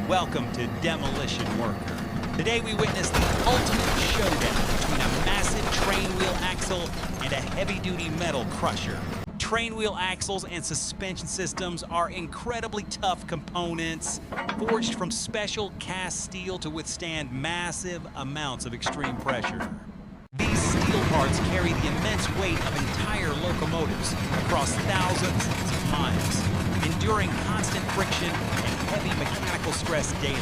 Welcome to Demolition Worker. Today we witness the ultimate showdown between a massive train wheel axle and a heavy-duty metal crusher. Train wheel axles and suspension systems are incredibly tough components, forged from special cast steel to withstand massive amounts of extreme pressure. These steel parts carry the immense weight of entire locomotives across thousands of miles, enduring constant friction and heavy mechanical stress daily.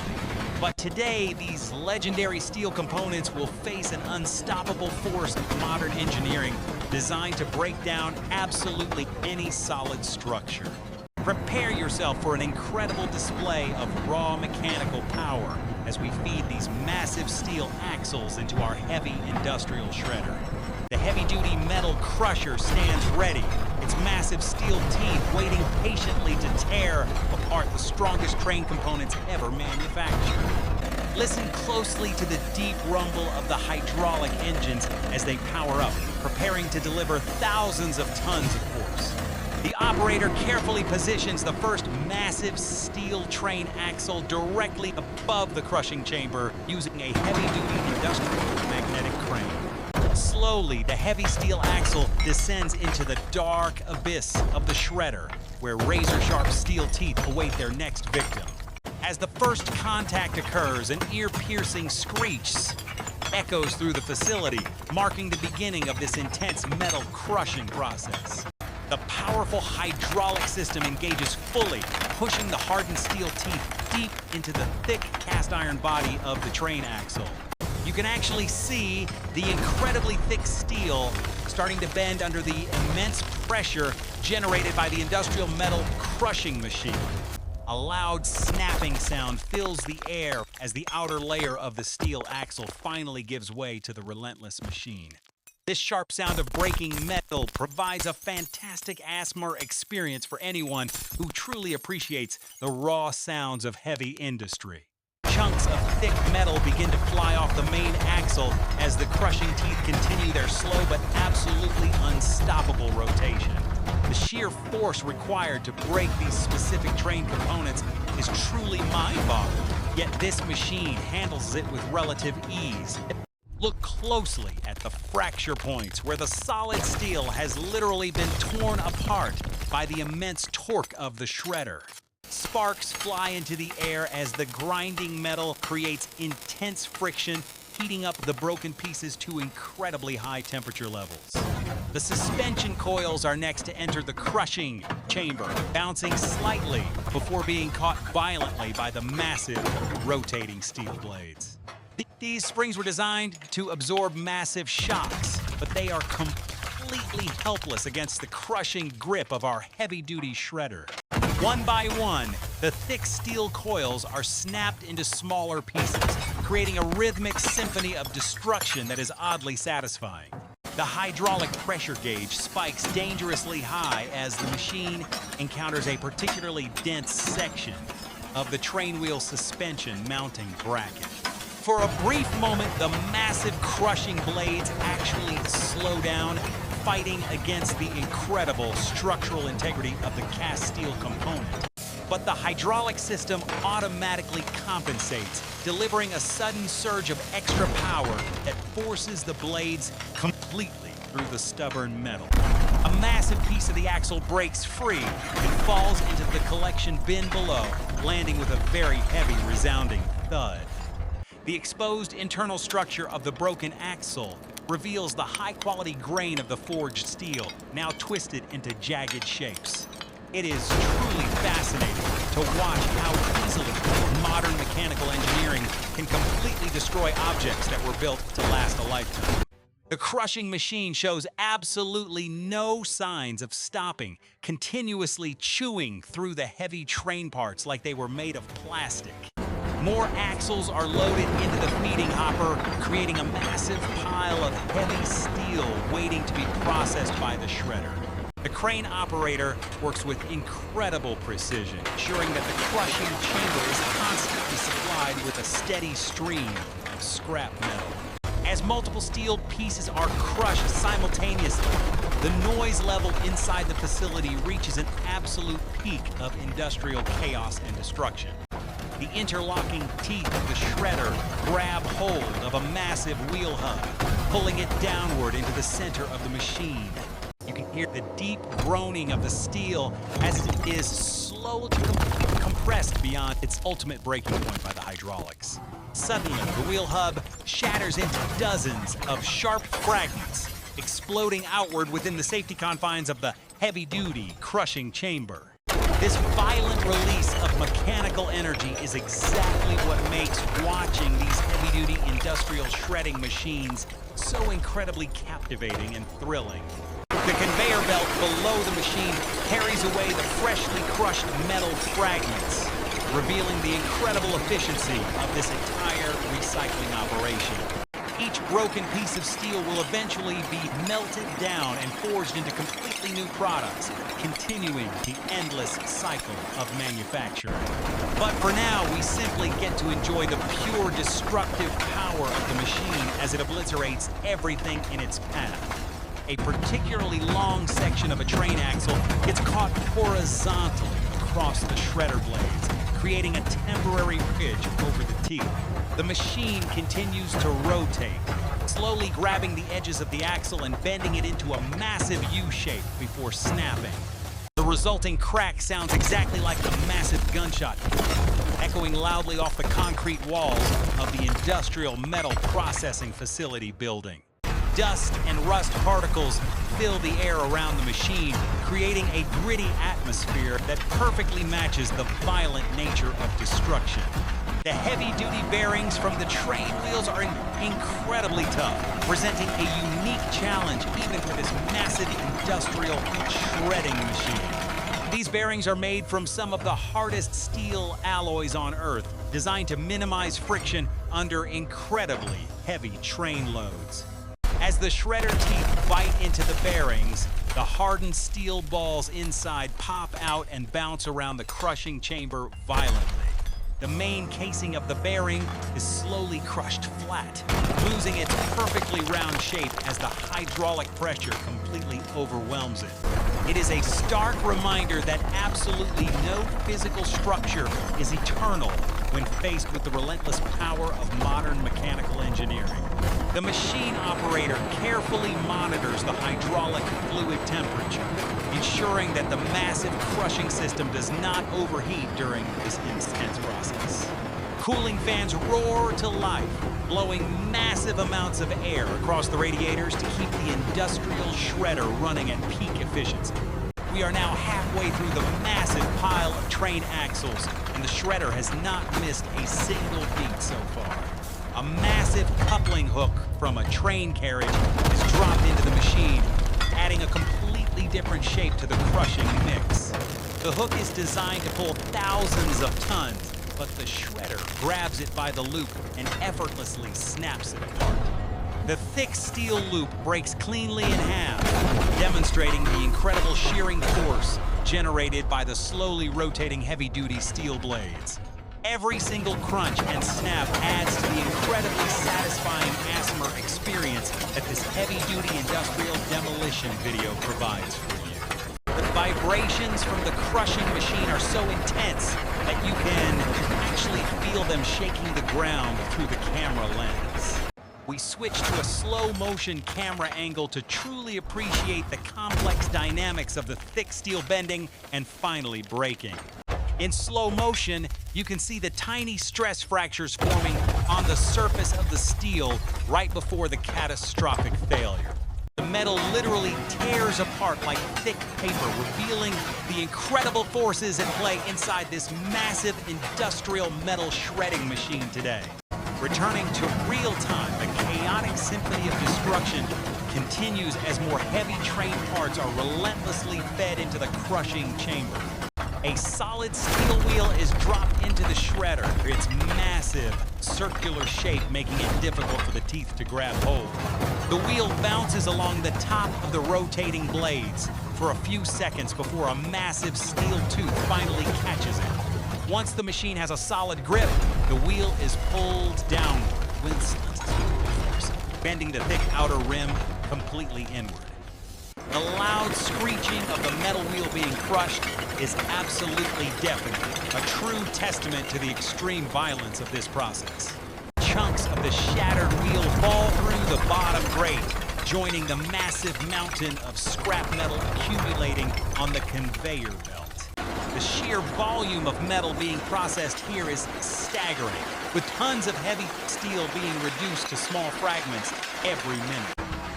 But today, these legendary steel components will face an unstoppable force of modern engineering designed to break down absolutely any solid structure. Prepare yourself for an incredible display of raw mechanical power as we feed these massive steel axles into our heavy industrial shredder. The heavy-duty metal crusher stands ready, its massive steel teeth waiting patiently to tear apart the strongest train components ever manufactured. Listen closely to the deep rumble of the hydraulic engines as they power up, preparing to deliver thousands of tons of force. The operator carefully positions the first massive steel train axle directly above the crushing chamber using a heavy-duty industrial magnetic crane. Slowly, the heavy steel axle descends into the dark abyss of the shredder, where razor-sharp steel teeth await their next victim. As the first contact occurs, an ear-piercing screech echoes through the facility, marking the beginning of this intense metal crushing process. The powerful hydraulic system engages fully, pushing the hardened steel teeth deep into the thick cast iron body of the train axle. You can actually see the incredibly thick steel starting to bend under the immense pressure generated by the industrial metal crushing machine. A loud snapping sound fills the air as the outer layer of the steel axle finally gives way to the relentless machine. This sharp sound of breaking metal provides a fantastic ASMR experience for anyone who truly appreciates the raw sounds of heavy industry. Chunks of thick metal begin to fly off the main axle as the crushing teeth continue their slow but absolutely unstoppable rotation. The sheer force required to break these specific train components is truly mind-boggling, yet this machine handles it with relative ease. Look closely at the fracture points where the solid steel has literally been torn apart by the immense torque of the shredder. Sparks fly into the air as the grinding metal creates intense friction, heating up the broken pieces to incredibly high temperature levels. The suspension coils are next to enter the crushing chamber, bouncing slightly before being caught violently by the massive rotating steel blades. These springs were designed to absorb massive shocks, but they are completely helpless against the crushing grip of our heavy-duty shredder. One by one, the thick steel coils are snapped into smaller pieces, creating a rhythmic symphony of destruction that is oddly satisfying. The hydraulic pressure gauge spikes dangerously high as the machine encounters a particularly dense section of the train wheel suspension mounting bracket. For a brief moment, the massive crushing blades actually slow down, fighting against the incredible structural integrity of the cast steel component. But the hydraulic system automatically compensates, delivering a sudden surge of extra power that forces the blades completely through the stubborn metal. A massive piece of the axle breaks free and falls into the collection bin below, landing with a very heavy, resounding thud. The exposed internal structure of the broken axle reveals the high-quality grain of the forged steel, now twisted into jagged shapes. It is truly fascinating to watch how easily modern mechanical engineering can completely destroy objects that were built to last a lifetime. The crushing machine shows absolutely no signs of stopping, continuously chewing through the heavy train parts like they were made of plastic. More axles are loaded into the feeding hopper, creating a massive pile of heavy steel waiting to be processed by the shredder. The crane operator works with incredible precision, ensuring that the crushing chamber is constantly supplied with a steady stream of scrap metal. As multiple steel pieces are crushed simultaneously, the noise level inside the facility reaches an absolute peak of industrial chaos and destruction. The interlocking teeth of the shredder grab hold of a massive wheel hub, pulling it downward into the center of the machine. You can hear the deep groaning of the steel as it is slowly compressed beyond its ultimate breaking point by the hydraulics. Suddenly, the wheel hub shatters into dozens of sharp fragments, exploding outward within the safety confines of the heavy-duty crushing chamber. This violent release of mechanical energy is exactly what makes watching these heavy-duty industrial shredding machines so incredibly captivating and thrilling. The conveyor belt below the machine carries away the freshly crushed metal fragments, revealing the incredible efficiency of this entire recycling operation. Each broken piece of steel will eventually be melted down and forged into completely new products, continuing the endless cycle of manufacturing. But for now, we simply get to enjoy the pure destructive power of the machine as it obliterates everything in its path. A particularly long section of a train axle gets caught horizontally across the shredder blades, creating a temporary ridge over the teeth. The machine continues to rotate, slowly grabbing the edges of the axle and bending it into a massive U-shape before snapping. The resulting crack sounds exactly like a massive gunshot, echoing loudly off the concrete walls of the industrial metal processing facility building. Dust and rust particles fill the air around the machine, creating a gritty atmosphere that perfectly matches the violent nature of destruction. The heavy-duty bearings from the train wheels are incredibly tough, presenting a unique challenge even for this massive industrial shredding machine. These bearings are made from some of the hardest steel alloys on Earth, designed to minimize friction under incredibly heavy train loads. As the shredder teeth bite into the bearings, the hardened steel balls inside pop out and bounce around the crushing chamber violently. The main casing of the bearing is slowly crushed flat, losing its perfectly round shape as the hydraulic pressure completely overwhelms it. It is a stark reminder that absolutely no physical structure is eternal when faced with the relentless power of modern mechanical engineering. The machine operator carefully monitors the hydraulic fluid temperature, ensuring that the massive crushing system does not overheat during this intense process. Cooling fans roar to life, blowing massive amounts of air across the radiators to keep the industrial shredder running at peak efficiency. We are now halfway through the massive pile of train axles, and the shredder has not missed a single beat so far. A massive coupling hook from a train carriage is dropped into the machine, adding a completely different shape to the crushing mix. The hook is designed to pull thousands of tons, but the shredder grabs it by the loop and effortlessly snaps it apart. The thick steel loop breaks cleanly in half, demonstrating the incredible shearing force generated by the slowly rotating heavy-duty steel blades. Every single crunch and snap adds to the incredibly satisfying ASMR experience that this heavy-duty industrial demolition video provides for you. The vibrations from the crushing machine are so intense that you can actually feel them shaking the ground through the camera lens. We switch to a slow-motion camera angle to truly appreciate the complex dynamics of the thick steel bending and finally breaking. In slow motion, you can see the tiny stress fractures forming on the surface of the steel right before the catastrophic failure. The metal literally tears apart like thick paper, revealing the incredible forces at play inside this massive industrial metal shredding machine today. Returning to real time, the chaotic symphony of destruction continues as more heavy train parts are relentlessly fed into the crushing chamber. A solid steel wheel is dropped into the shredder, its massive circular shape making it difficult for the teeth to grab hold. The wheel bounces along the top of the rotating blades for a few seconds before a massive steel tooth finally catches it. Once the machine has a solid grip, the wheel is pulled downward with bending the thick outer rim completely inward. The loud screeching of the metal wheel being crushed is absolutely deafening, a true testament to the extreme violence of this process. Chunks of the shattered wheel fall through the bottom grate, joining the massive mountain of scrap metal accumulating on the conveyor belt. The sheer volume of metal being processed here is staggering, with tons of heavy steel being reduced to small fragments every minute.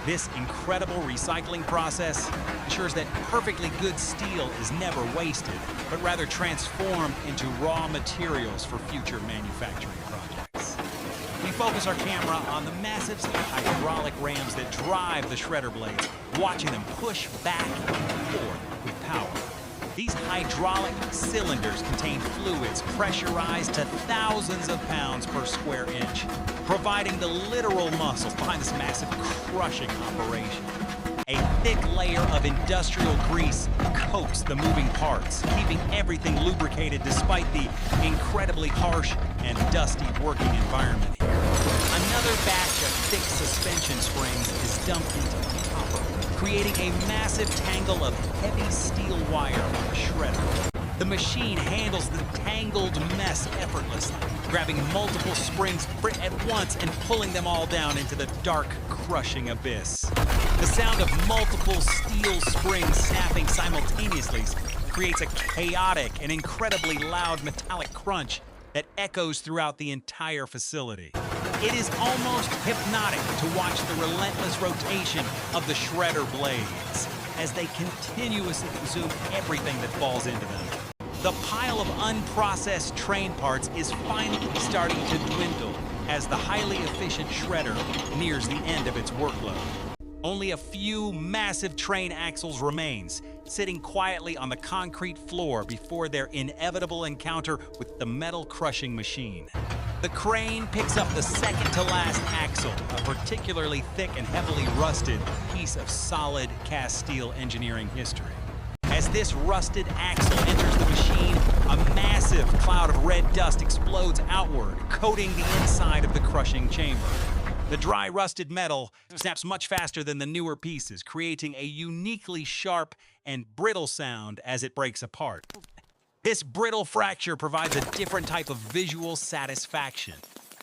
This incredible recycling process ensures that perfectly good steel is never wasted, but rather transformed into raw materials for future manufacturing projects. We focus our camera on the massive hydraulic rams that drive the shredder blades, watching them push back and forth with power. These hydraulic cylinders contain fluids pressurized to thousands of pounds per square inch, providing the literal muscles behind this massive crushing operation. A thick layer of industrial grease coats the moving parts, keeping everything lubricated despite the incredibly harsh and dusty working environment here. Another batch of thick suspension springs is dumped into the hopper, creating a massive tangle of heavy steel wire on the shredder. The machine handles the tangled mess effortlessly, grabbing multiple springs at once and pulling them all down into the dark, crushing abyss. The sound of multiple steel springs snapping simultaneously creates a chaotic and incredibly loud metallic crunch that echoes throughout the entire facility. It is almost hypnotic to watch the relentless rotation of the shredder blades as they continuously consume everything that falls into them. The pile of unprocessed train parts is finally starting to dwindle as the highly efficient shredder nears the end of its workload. Only a few massive train axles remains, sitting quietly on the concrete floor before their inevitable encounter with the metal crushing machine. The crane picks up the second-to-last axle, a particularly thick and heavily rusted piece of solid cast steel engineering history. As this rusted axle enters the machine, a massive cloud of red dust explodes outward, coating the inside of the crushing chamber. The dry, rusted metal snaps much faster than the newer pieces, creating a uniquely sharp and brittle sound as it breaks apart. This brittle fracture provides a different type of visual satisfaction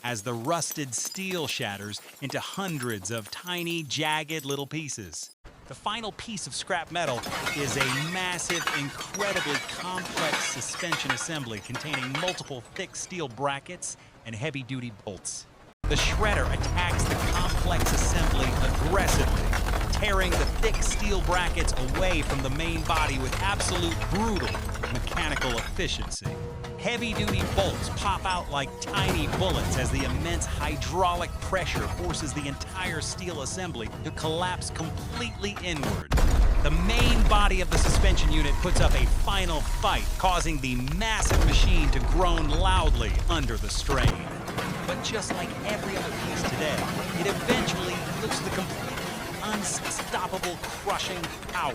as the rusted steel shatters into hundreds of tiny, jagged little pieces. The final piece of scrap metal is a massive, incredibly complex suspension assembly containing multiple thick steel brackets and heavy-duty bolts. The shredder attacks the complex assembly aggressively, tearing the thick steel brackets away from the main body with absolute brutal mechanical efficiency. Heavy-duty bolts pop out like tiny bullets as the immense hydraulic pressure forces the entire steel assembly to collapse completely inward. The main body of the suspension unit puts up a final fight, causing the massive machine to groan loudly under the strain. But just like every other piece today, it eventually looks the completely unstoppable crushing power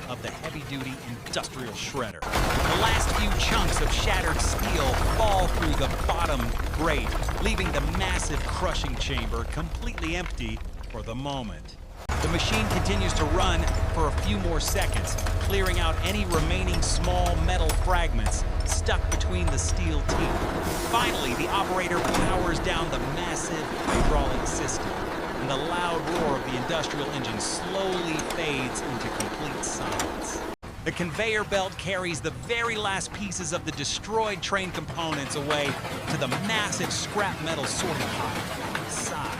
of the heavy-duty industrial shredder. The last few chunks of shattered steel fall through the bottom grate, leaving the massive crushing chamber completely empty for the moment. The machine continues to run for a few more seconds, clearing out any remaining small metal fragments stuck between the steel teeth. Finally, the operator powers down the massive hydraulic system, and the loud roar of the industrial engine slowly fades into complete silence. The conveyor belt carries the very last pieces of the destroyed train components away to the massive scrap metal sorting pile inside.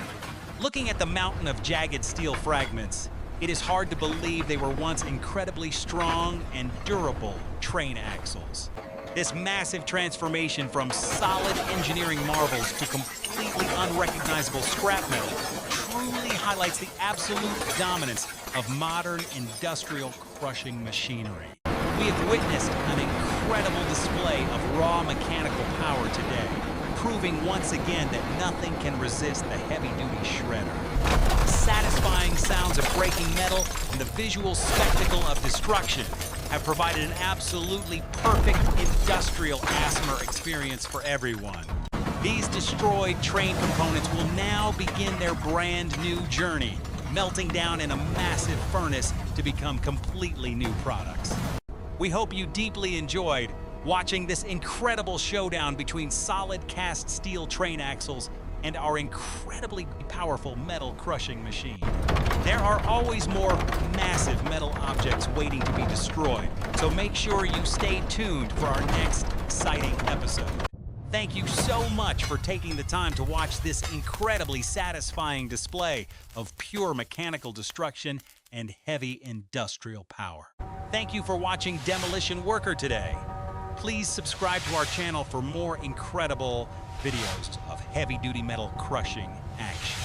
Looking at the mountain of jagged steel fragments, it is hard to believe they were once incredibly strong and durable train axles. This massive transformation from solid engineering marvels to completely unrecognizable scrap metal truly highlights the absolute dominance of modern industrial crushing machinery. We have witnessed an incredible display of raw mechanical power today, proving once again that nothing can resist the heavy-duty shredder. Satisfying sounds of breaking metal and the visual spectacle of destruction have provided an absolutely perfect industrial ASMR experience for everyone. These destroyed train components will now begin their brand new journey, melting down in a massive furnace to become completely new products. We hope you deeply enjoyed watching this incredible showdown between solid cast steel train axles and our incredibly powerful metal crushing machine. There are always more massive metal objects waiting to be destroyed, so make sure you stay tuned for our next exciting episode. Thank you so much for taking the time to watch this incredibly satisfying display of pure mechanical destruction and heavy industrial power. Thank you for watching Demolition Worker today. Please subscribe to our channel for more incredible videos of heavy-duty metal crushing action.